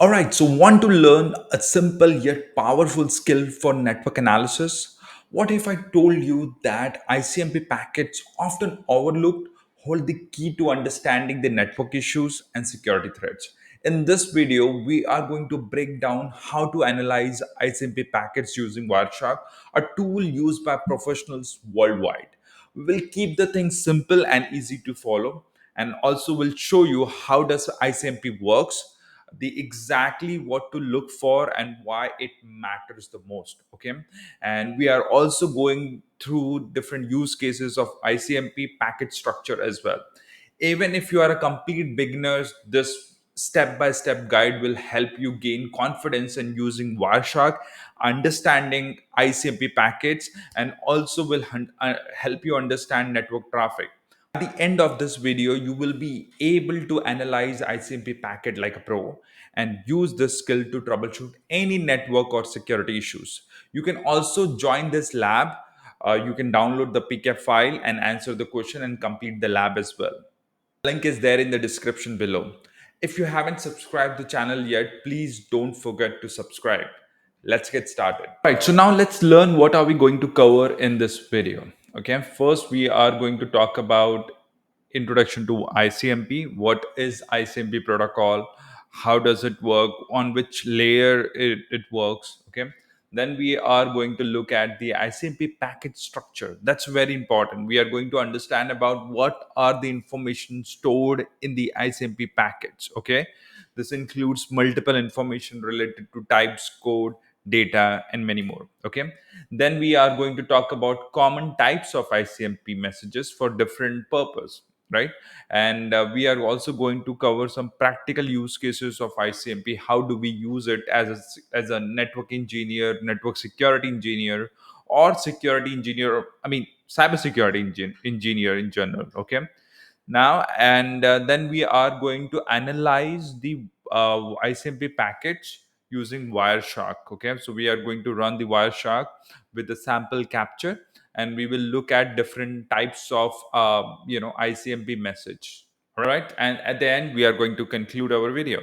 All right, so want to learn a simple yet powerful skill for network analysis? What if I told you that ICMP packets, often overlooked, hold the key to understanding the network issues and security threats? In this video, we are going to break down how to analyze ICMP packets using Wireshark, a tool used by professionals worldwide. We will keep the things simple and easy to follow, and also will show you how does ICMP works, the exactly what to look for and why it matters the most. Okay, and we are also going through different use cases of ICMP packet structure as well. Even if you are a complete beginner, this step by step guide will help you gain confidence in using Wireshark, understanding ICMP packets, and also will help you understand network traffic. At the end of this video, you will be able to analyze ICMP packet like a pro and use this skill to troubleshoot any network or security issues. You can also join this lab. You can download the PDF file and answer the question and complete the lab as well. Link is there in the description below. If you haven't subscribed the channel yet, please don't forget to subscribe. Let's get started. Right, so now let's learn what are we going to cover in this video. Okay, first we are going to talk about introduction to ICMP. What is ICMP protocol? How does it work? On which layer it works? Okay. Then we are going to look at the ICMP package structure. That's very important. We are going to understand about what are the information stored in the ICMP packets. Okay. This includes multiple information related to types, code, data, and many more. Okay. Then we are going to talk about common types of ICMP messages for different purpose, right? And we are also going to cover some practical use cases of ICMP. How do we use it as a network engineer, network security engineer, or security engineer? I mean, cybersecurity engineer in general. Okay. Now, and then we are going to analyze the ICMP package using Wireshark. Okay, so we are going to run the Wireshark with the sample capture, and we will look at different types of ICMP message. All right, and at the end we are going to conclude our video.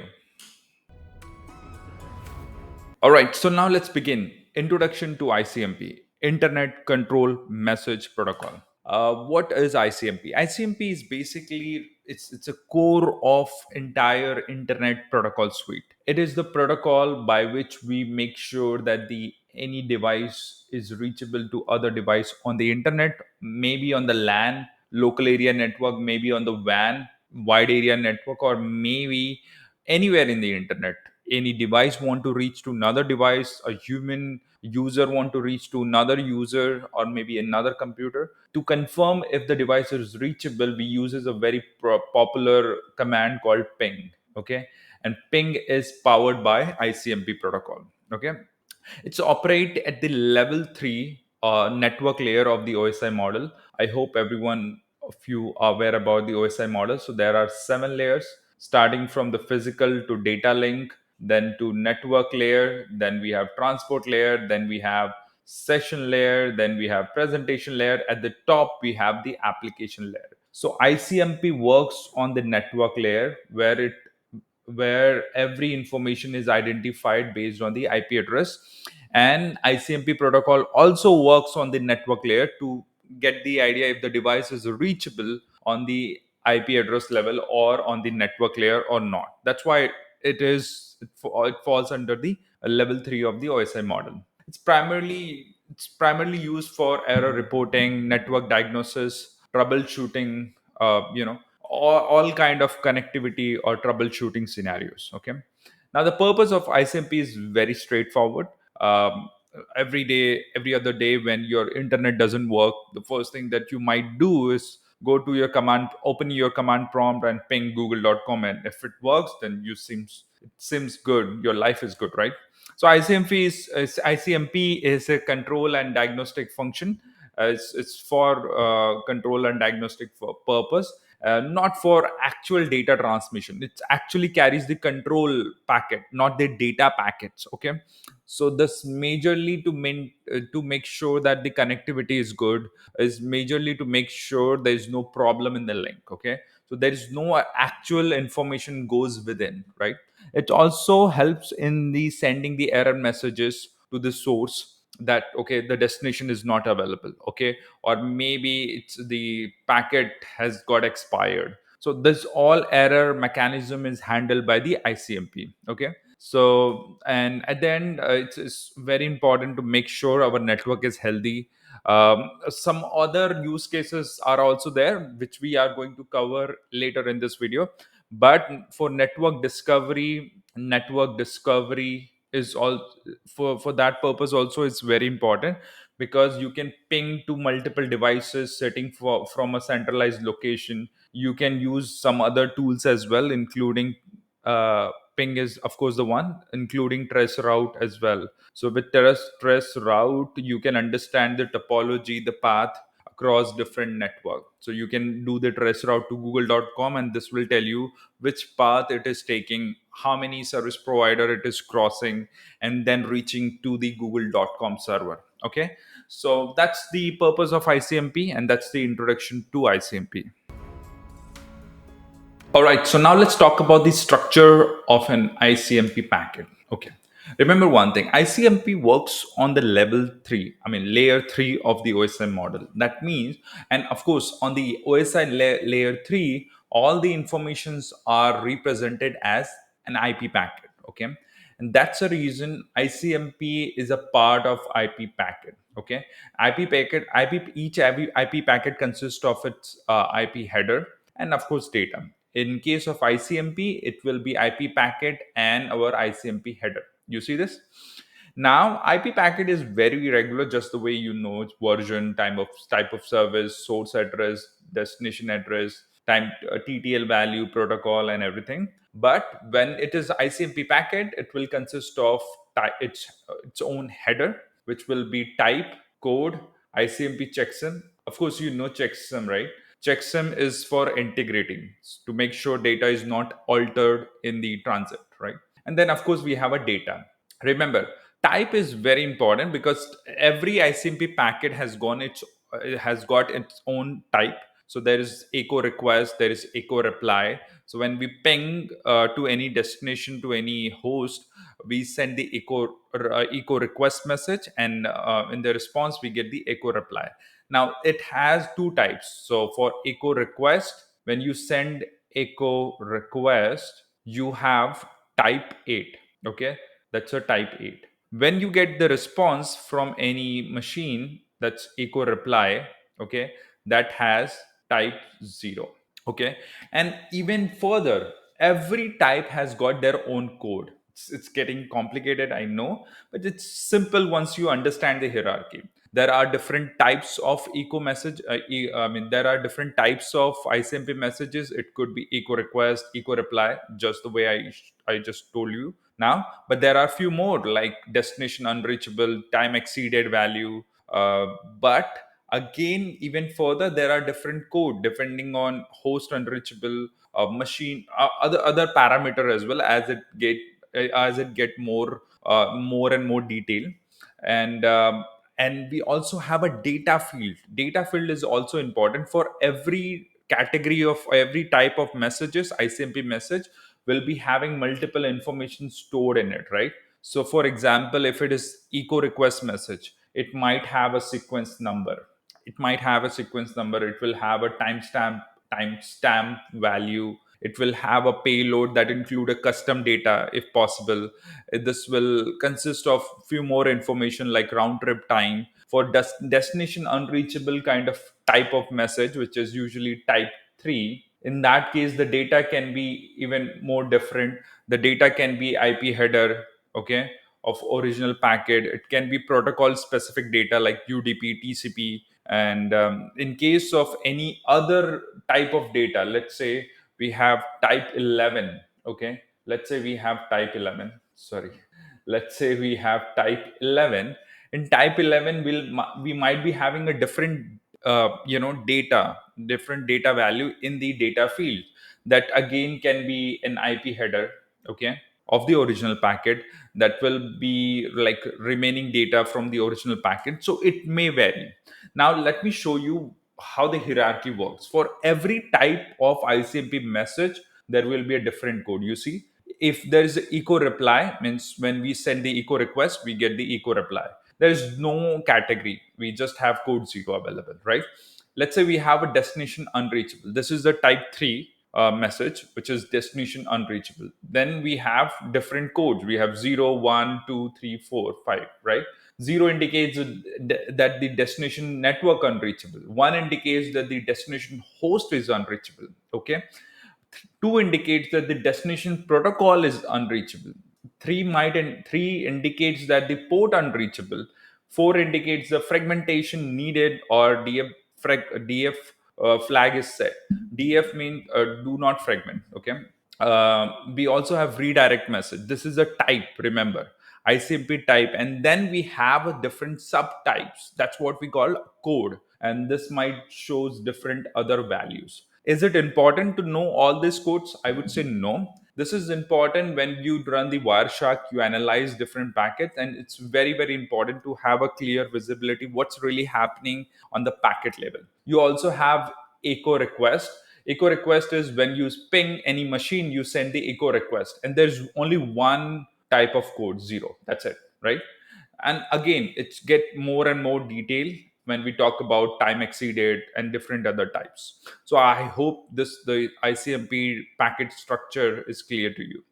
All right, so now let's begin. Introduction to ICMP, Internet Control Message Protocol. What is ICMP? ICMP is basically it's a core of entire internet protocol suite. It is the protocol by which we make sure that the any device is reachable to other device on the internet, maybe on the LAN, local area network, maybe on the WAN, wide area network, or maybe anywhere in the internet. Any device want to reach to another device, a human user want to reach to another user, or maybe another computer. To confirm if the device is reachable, we uses a very popular command called ping. Okay, and ping is powered by ICMP protocol. Okay, it's operate at the level 3 network layer of the OSI model. I hope everyone of you are aware about the OSI model. So there are 7 layers, starting from the physical to data link, then to network layer, then we have transport layer, then we have session layer, then we have presentation layer. At the top, we have the application layer. So ICMP works on the network layer where every information is identified based on the IP address. And ICMP protocol also works on the network layer to get the idea if the device is reachable on the IP address level or on the network layer or not. That's why it falls under the level 3 of the OSI model. It's primarily used for error reporting, network diagnosis, troubleshooting, all kind of connectivity or troubleshooting scenarios. Okay. Now the purpose of ICMP is very straightforward. Um, every day, every other day, when your internet doesn't work, the first thing that you might do is go to your command, open your command prompt and ping google.com, and if it works, then it seems good, your life is good, right? So ICMP is a control and diagnostic function. It's for control and diagnostic for purpose, not for actual data transmission. It actually carries the control packet, not the data packets. Okay, so this majorly to make sure that the connectivity is good, is majorly to make sure there is no problem in the link. Okay, so there is no actual information goes within, right? It also helps in the sending the error messages to the source that okay, the destination is not available, okay, or maybe it's the packet has got expired. So this all error mechanism is handled by the ICMP. Okay, so and at the end, it's very important to make sure our network is healthy. Some other use cases are also there, which we are going to cover later in this video. But for network discovery is all for that purpose also, it's very important, because you can ping to multiple devices sitting from a centralized location. You can use some other tools as well, including ping is of course the one, including traceroute as well. So with traceroute, you can understand the topology, the path across different network. So you can do the traceroute to google.com, and this will tell you which path it is taking, how many service provider it is crossing, and then reaching to the google.com server. Okay, so that's the purpose of ICMP, and that's the introduction to ICMP. All right, so now let's talk about the structure of an ICMP packet. Okay. Remember one thing, ICMP works on the level 3, I mean layer 3 of the OSI model. That means, and of course, on the OSI layer 3, all the informations are represented as an IP packet. Okay. And that's the reason ICMP is a part of IP packet. Okay. Each IP packet consists of its IP header and of course data. In case of ICMP, it will be IP packet and our ICMP header. You see this? Now, IP packet is very regular, just the way you know its version, type of service, source address, destination address, TTL value, protocol, and everything. But when it is ICMP packet, it will consist of its own header, which will be type, code, ICMP checksum. Of course, you know checksum, right? Checksum is for integrating to make sure data is not altered in the transit, right? And then, of course, we have a data. Remember, type is very important because every ICMP packet has got its own type. So there is echo request, there is echo reply. So when we ping to any destination, to any host, we send the echo request message, and in the response we get the echo reply. Now it has two types. So for echo request, when you send echo request, you have type 8. Okay, that's a type 8. When you get the response from any machine, that's echo reply. Okay, that has type 0. Okay, and even further, every type has got their own code. It's getting complicated, I know, but it's simple once you understand the hierarchy. There are different types of echo message. I mean, there are different types of ICMP messages. It could be echo request, echo reply, just the way I just told you now. But there are few more like destination unreachable, time exceeded value. But again, even further, there are different code depending on host unreachable, machine, other parameter as well, as it get more and more detail. And um, and we also have a data field is also important for every category of every type of messages. ICMP message will be having multiple information stored in it, right? So for example, if it is echo request message, it might have a sequence number. It will have a timestamp value. It will have a payload that include a custom data if possible. This will consist of few more information like round trip time. For destination unreachable kind of type of message, which is usually type 3, in that case the data can be even more different. The data can be IP header, okay, of original packet. It can be protocol specific data like UDP, TCP. And in case of any other type of data, let's say we have type 11. Okay, let's say we have type 11, sorry, let's say we have type 11. In type 11, we might be having a different data value in the data field. That again can be an IP header, okay, of the original packet. That will be like remaining data from the original packet, so it may vary. Now let me show you how the hierarchy works. For every type of ICMP message, there will be a different code. You see, If there is a echo reply, means when we send the echo request, we get the echo reply. There is no category, we just have code 0 available, right? Let's say we have a destination unreachable. This is the type 3 message, which is destination unreachable. Then we have different codes. We have 0, 1, 2, 3, 4, 5, right? 0 indicates that the destination network unreachable. 1 indicates that the destination host is unreachable. Okay. 2 indicates that the destination protocol is unreachable. 3 indicates that the port unreachable. 4 indicates the fragmentation needed or DF flag is set. DF means do not fragment. Okay. We also have redirect message. This is a type, remember, ICMP type, and then we have a different subtypes. That's what we call code, and this might shows different other values. Is it important to know all these codes? I would say no. This is important when you run the Wireshark, you analyze different packets, and it's very, very important to have a clear visibility what's really happening on the packet level. You also have echo request. Echo request is when you ping any machine, you send the echo request, and there's only one type of code, 0. That's it, right? And again, it's get more and more detailed when we talk about time exceeded and different other types. So I hope this the ICMP packet structure is clear to you.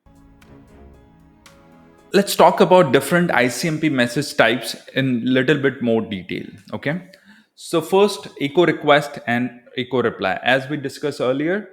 Let's talk about different ICMP message types in little bit more detail. Okay. So first, echo request and echo reply. As we discussed earlier,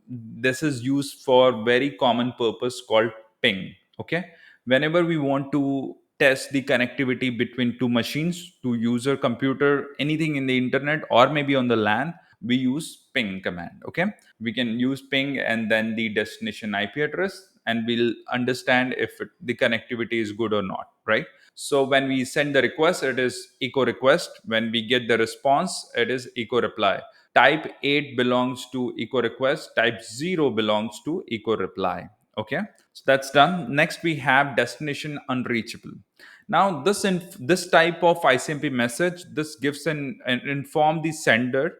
this is used for very common purpose called ping. Okay. Whenever we want to test the connectivity between two machines, to user computer, anything in the internet or maybe on the LAN, we use ping command. Okay, we can use ping and then the destination IP address, and we'll understand if the connectivity is good or not, right? So when we send the request, it is echo request. When we get the response, it is echo reply. Type 8 belongs to echo request, type 0 belongs to echo reply. Okay, so that's done. Next we have destination unreachable. Now this type of ICMP message, this gives an inform the sender,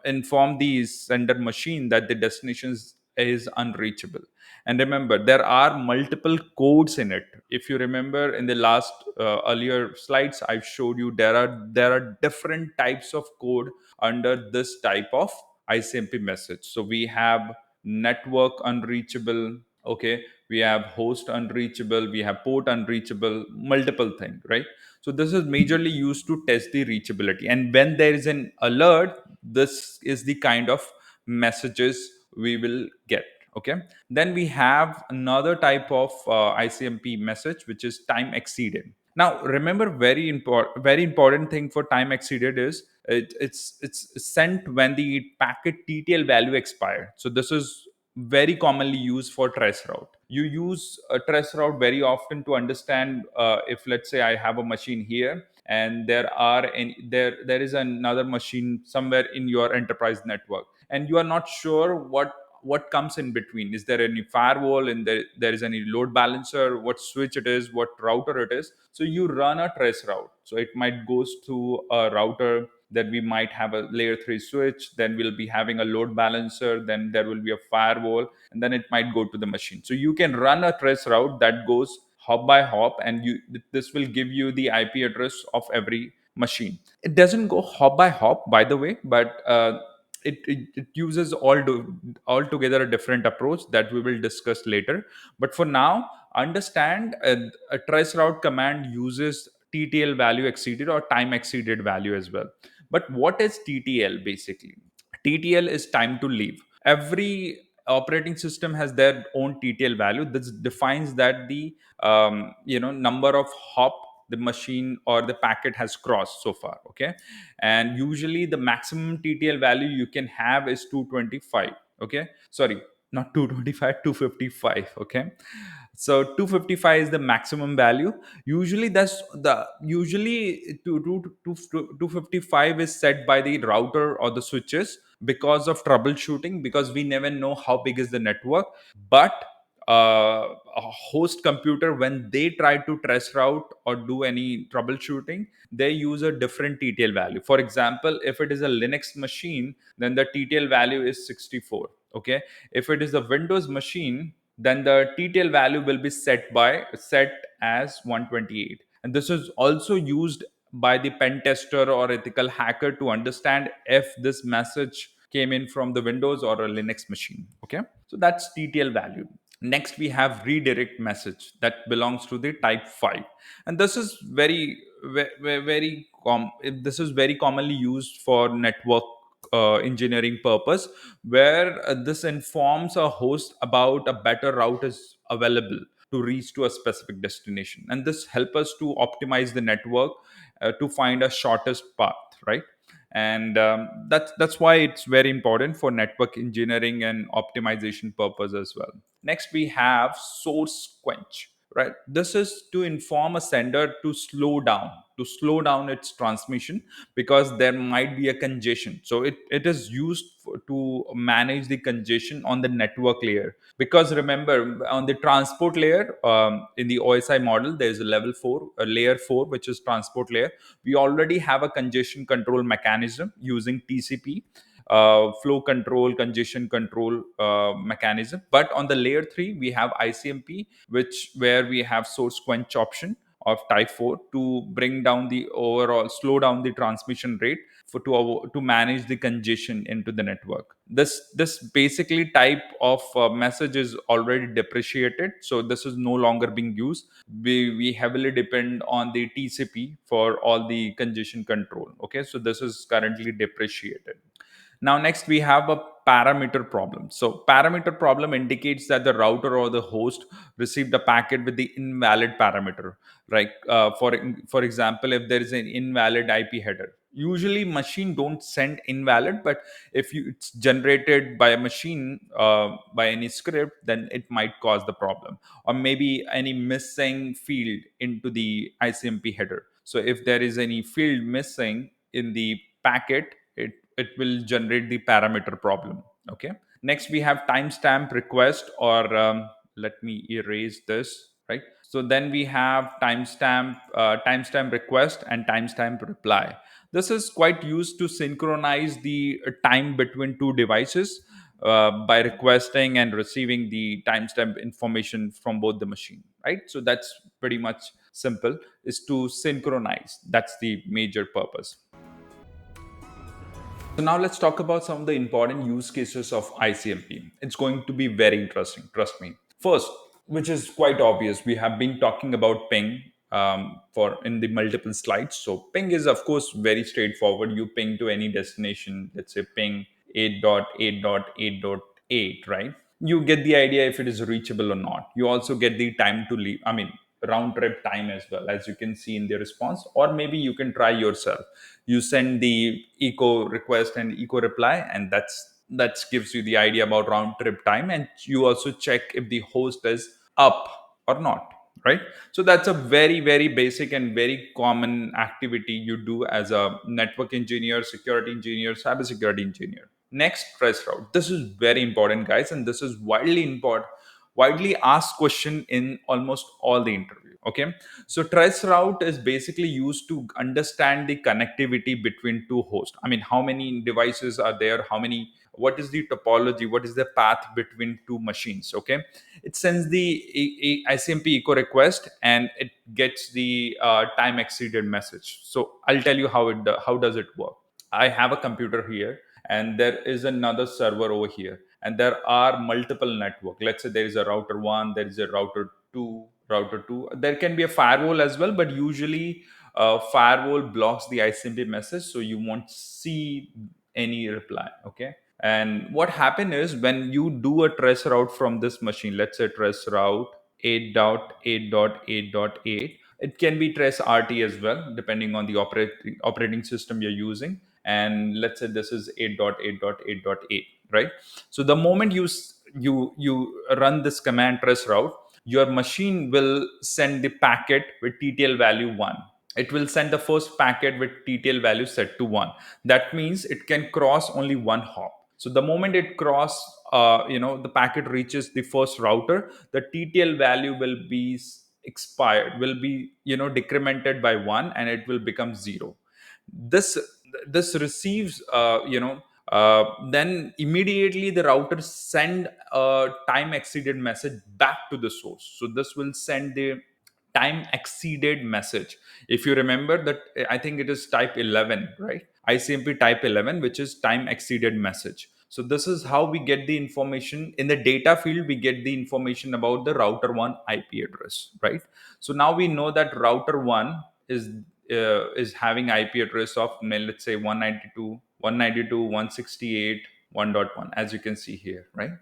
inform the sender machine that the destination is unreachable. And remember, there are multiple codes in it. If you remember in the last earlier slides, I showed you there are different types of code under this type of ICMP message. So we have network unreachable. Okay, we have host unreachable, we have port unreachable, multiple things, right? So this is majorly used to test the reachability, and when there is an alert, this is the kind of messages we will get. Okay, then we have another type of ICMP message, which is time exceeded. Now remember, very important thing for time exceeded is it's sent when the packet TTL value expired. So this is very commonly used for trace route. You use a trace route very often to understand, if let's say I have a machine here and there is another machine somewhere in your enterprise network, and you are not sure what comes in between. Is there any firewall, and there is any load balancer, what switch it is, what router it is? So you run a trace route. So it might goes to a router, then we might have a layer 3 switch, then we'll be having a load balancer, then there will be a firewall, and then it might go to the machine. So you can run a trace route that goes hop by hop, and this will give you the IP address of every machine. It doesn't go hop by hop, by the way, but it uses altogether a different approach that we will discuss later. But for now, understand a trace route command uses TTL value exceeded or time exceeded value as well. But what is TTL basically? TTL is time to leave. Every operating system has their own TTL value. This defines that the number of hop the machine or the packet has crossed so far. Okay, and usually the maximum TTL value you can have is 225. Okay, sorry, not 225, 255. Okay, so 255 is the maximum value. Usually that's the usually 255 is set by the router or the switches because of troubleshooting, because we never know how big is the network. But a host computer, when they try to trace route or do any troubleshooting, they use a different TTL value. For example, if it is a Linux machine, then the TTL value is 64. Okay, if it is a Windows machine, then the TTL value will be set as 128. And this is also used by the pen tester or ethical hacker to understand if this message came in from the Windows or a Linux machine. Okay, so that's TTL value. Next, we have redirect message that belongs to the type 5, and this is this is very commonly used for network engineering purpose, where this informs a host about a better route is available to reach to a specific destination, and this help us to optimize the network to find a shortest path, right? And that's why it's very important for network engineering and optimization purpose as well. Next, we have source quench, right? This is to inform a sender to slow down its transmission, because there might be a congestion. So it is used to manage the congestion on the network layer, because remember, on the transport layer, in the OSI model, there is a level 4, a layer 4, which is transport layer. We already have a congestion control mechanism using TCP, flow control, congestion control mechanism. But on the layer 3, we have ICMP, which where we have source quench option of type 4 to bring down the overall, slow down the transmission rate to manage the congestion into the network. This basically type of message is already depreciated, so this is no longer being used. We heavily depend on the TCP for all the congestion control. Okay, so this is currently depreciated. Now, next we have a parameter problem. So, parameter problem indicates that the router or the host received a packet with the invalid parameter. Right? For example, if there is an invalid IP header, usually machine don't send invalid, but if it's generated by a machine by any script, then it might cause the problem, or maybe any missing field into the ICMP header. So, if there is any field missing in the packet, it will generate the parameter problem. Okay, next we have timestamp request, or let me erase this, right? So then we have timestamp request and timestamp reply. This is quite used to synchronize the time between two devices by requesting and receiving the timestamp information from both the machine, right? So that's pretty much simple, is to synchronize. That's the major purpose. So now let's talk about some of the important use cases of ICMP. It's going to be very interesting, trust me. First, which is quite obvious, we have been talking about ping for in the multiple slides. So ping is of course very straightforward. You ping to any destination. Let's say ping 8.8.8.8, right? You get the idea if it is reachable or not. You also get the time to leave. I mean, round trip time as well, as you can see in the response. Or maybe you can try yourself. You send the echo request and echo reply, and that gives you the idea about round trip time. And you also check if the host is up or not, right? So that's a very basic and very common activity you do as a network engineer, security engineer, cybersecurity engineer. Next, traceroute. This is very important, guys, and this is widely asked question in almost all the interview. Okay, so traceroute is basically used to understand the connectivity between two hosts. I mean, how many devices are there, how many, what is the topology, what is the path between two machines. Okay, it sends the ICMP echo request, and it gets the time exceeded message. So I'll tell you how does it work. I have a computer here, and there is another server over here, and there are multiple network. Let's say there is a router 1, there is a router 2. There can be a firewall as well, but usually firewall blocks the ICMP message, so you won't see any reply. Okay, and what happened is, when you do a trace route from this machine, let's say trace route 8.8.8.8, it can be trace RT as well, depending on the operating system you're using. And let's say this is 8.8.8.8, right? So the moment you run this command trace route, your machine will send the packet with TTL value 1. It will send the first packet with TTL value set to 1. That means it can cross only one hop. So the moment it cross, the packet reaches the first router, the TTL value will be expired, will be, decremented by 1, and it will become 0. This this receives, Then immediately the router send a time exceeded message back to the source. So this will send the time exceeded message. If you remember that, I think it is type 11, right? ICMP type 11, which is time exceeded message. So this is how we get the information in the data field. We get the information about the router 1 IP address, right? So now we know that router 1 is having IP address of, let's say, 192.168.1.1, as you can see here, right?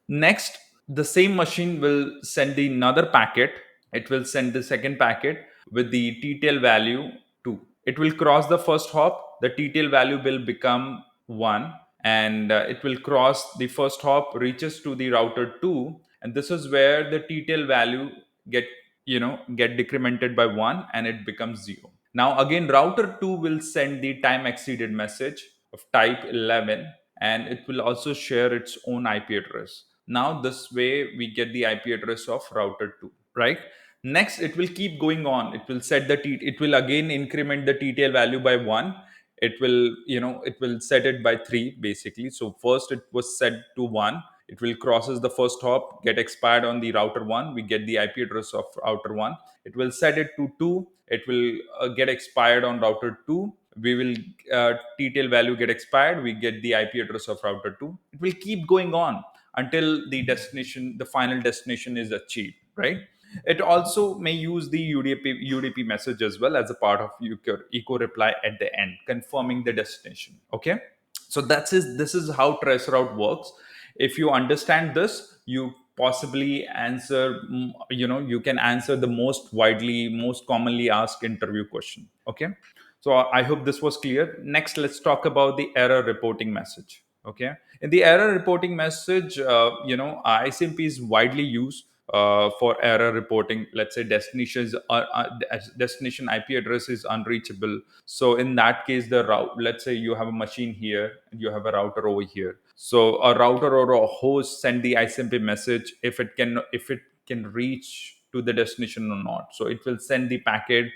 Next, the same machine will send the another packet. It will send the second packet with the TTL value 2. It will cross the first hop. The TTL value will become 1, and it will cross the first hop, reaches to the router 2, and this is where the TTL value get get decremented by 1, and it becomes 0. Now again, router 2 will send the time exceeded message of type 11, and it will also share its own IP address. Now this way we get the IP address of router 2, right? Next, it will keep going on. It will set it will again increment the TTL value by 1. It will, it will set it by 3 basically. So first it was set to 1. It will crosses the first hop, get expired on the router 1. We get the IP address of router 1. It will set it to 2. It will get expired on router 2. We will TTL value get expired. We get the IP address of router 2. It will keep going on until the final destination is achieved, right? It also may use the UDP message as well as a part of echo reply at the end, confirming the destination. Okay, so this is how traceroute works. If you understand this, you possibly answer, you can answer the most commonly asked interview question. Okay, so I hope this was clear. Next, let's talk about the error reporting message. Okay, in the error reporting message, ICMP is widely used for error reporting. Let's say destination IP address is unreachable. So in that case, the route. Let's say you have a machine here and you have a router over here. So a router or a host send the ICMP message if it can reach to the destination or not. So it will send the packet,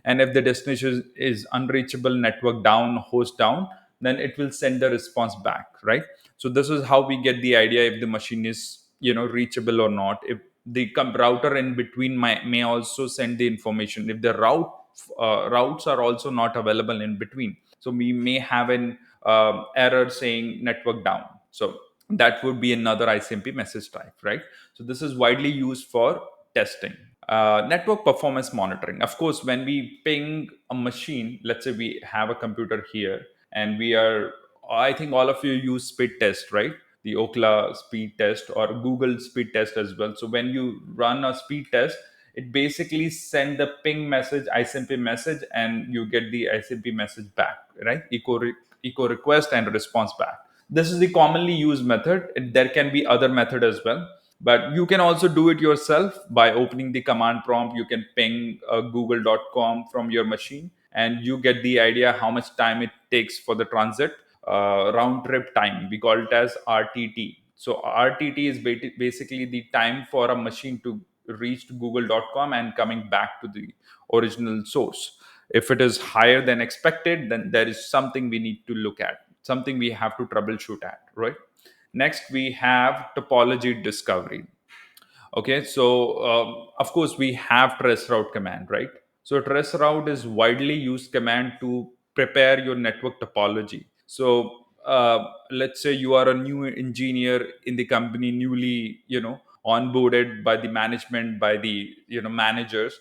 and if the destination is unreachable, network down, host down, then it will send the response back, right? So this is how we get the idea if the machine is reachable or not. If the router in between may also send the information if the routes are also not available in between. So we may have an error saying network down. So that would be another ICMP message type, right? So this is widely used for testing. Network performance monitoring. Of course, when we ping a machine, let's say we have a computer here, and I think all of you use speed test, right? The Okla speed test or Google speed test as well. So when you run a speed test, it basically send the ping message, ICMP message, and you get the ICMP message back, right? Echo request and response back. This is the commonly used method. There can be other method as well, but you can also do it yourself by opening the command prompt. You can ping google.com from your machine, and you get the idea how much time it takes for the transit. Round trip time, we call it as RTT. So RTT is basically the time for a machine to reach to google.com and coming back to the original source. If it is higher than expected, then there is something we need to look at, something we have to troubleshoot at, right? Next, we have topology discovery. Okay, so of course we have traceroute command, right? So traceroute is widely used command to prepare your network topology. So let's say you are a new engineer in the company, newly onboarded by the management, by the managers.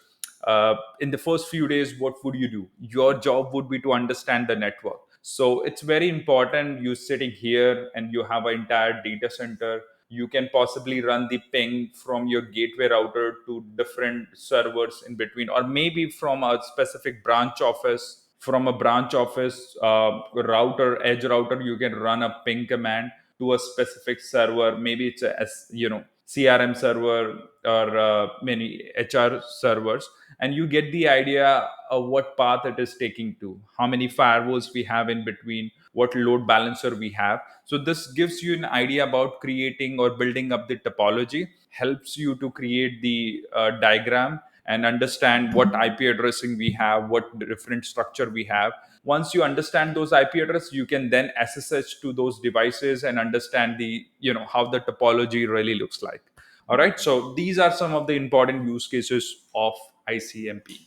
In the first few days, what would you do? Your job would be to understand the network. So it's very important you sitting here and you have an entire data center. You can possibly run the ping from your gateway router to different servers in between, or maybe from a specific branch office. From a branch office router, edge router, you can run a ping command to a specific server. Maybe it's CRM server or many HR servers, and you get the idea of what path it is taking to, how many firewalls we have in between, what load balancer we have. So this gives you an idea about creating or building up the topology, helps you to create the diagram and understand what IP addressing we have, what different structure we have. Once you understand those IP address, you can then SSH to those devices and understand the, how the topology really looks like. All right, so these are some of the important use cases of ICMP.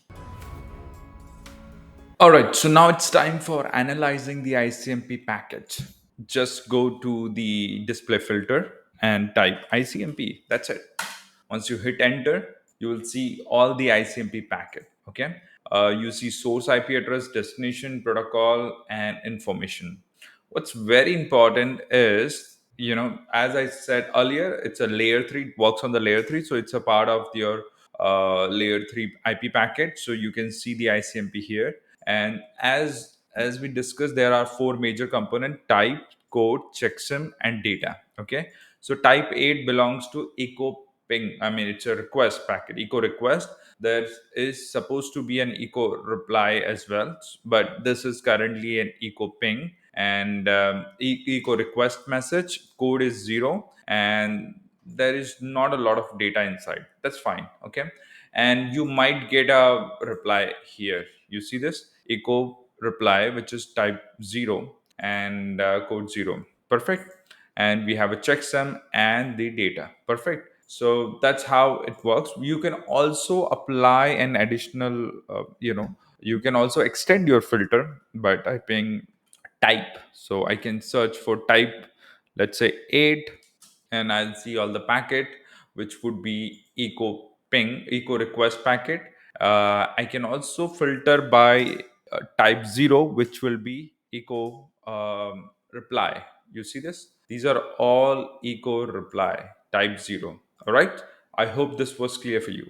All right, so now it's time for analyzing the ICMP package. Just go to the display filter and type ICMP. That's it. Once you hit enter, you will see all the ICMP packet. Okay. You see source IP address, destination, protocol, and information. What's very important is, as I said earlier, it's a layer three, works on the layer three. So it's a part of your layer three IP packet. So you can see the ICMP here. And as we discussed, there are four major component: type, code, checksum, and data. Okay. So type 8 belongs to echo ping. I mean, it's a request packet, echo request. There is supposed to be an echo reply as well, but this is currently an echo ping, and echo request message code is 0, and there is not a lot of data inside. That's fine. Okay. And you might get a reply here. You see this echo reply, which is type 0 and code 0. Perfect. And we have a checksum and the data. Perfect. So that's how it works. You can also apply an additional, you can also extend your filter by typing type. So I can search for type, let's say 8, and I'll see all the packet, which would be echo ping, echo request packet. I can also filter by type 0, which will be echo reply. You see this? These are all echo reply type 0. All right. I hope this was clear for you.